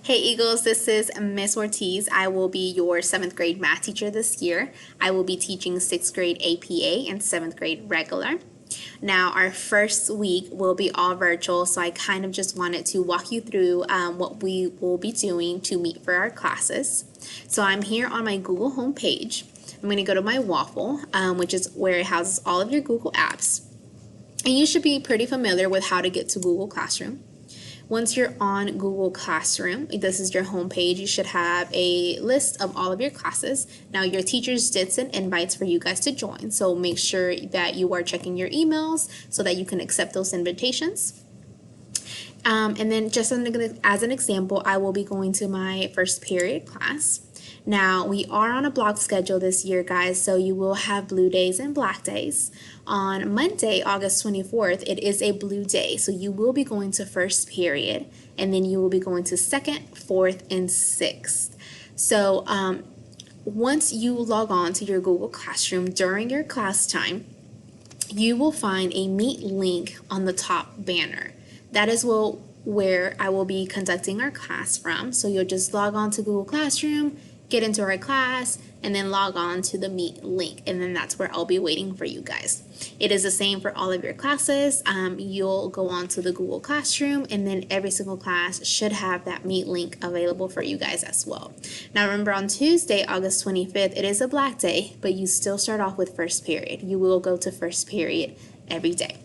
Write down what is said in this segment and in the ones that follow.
Hey Eagles, this is Miss Ortiz. I will be your 7th grade math teacher this year. I will be teaching 6th grade APA and 7th grade regular. Now, our first week will be all virtual, so I kind of just wanted to walk you through what we will be doing to meet for our classes. So I'm here on my Google homepage. I'm going to go to my Waffle, which is where it houses all of your Google apps. And you should be pretty familiar with how to get to Google Classroom. Once you're on Google Classroom, this is your home page. You should have a list of all of your classes. Now, your teachers did send invites for you guys to join, so make sure that you are checking your emails so that you can accept those invitations. And then just as an example, I will be going to my first period class. Now, we are on a block schedule this year, guys, so you will have blue days and black days. On Monday, August 24th, it is a blue day, so you will be going to first period, and then you will be going to second, fourth, and sixth. So once you log on to your Google Classroom during your class time, you will find a Meet link on the top banner. That is where I will be conducting our class from. So you'll just log on to Google Classroom, get into our class, and then log on to the Meet link, and then that's where I'll be waiting for you guys. It is the same for all of your classes. You'll go on to the Google Classroom, and then every single class should have that Meet link available for you guys as well. Now remember, on Tuesday, August 25th, it is a black day, but you still start off with first period. You will go to first period every day.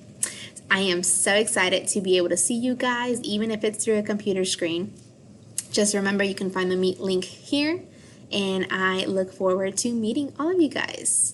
I am so excited to be able to see you guys, even if it's through a computer screen. Just remember, you can find the Meet link here, and I look forward to meeting all of you guys.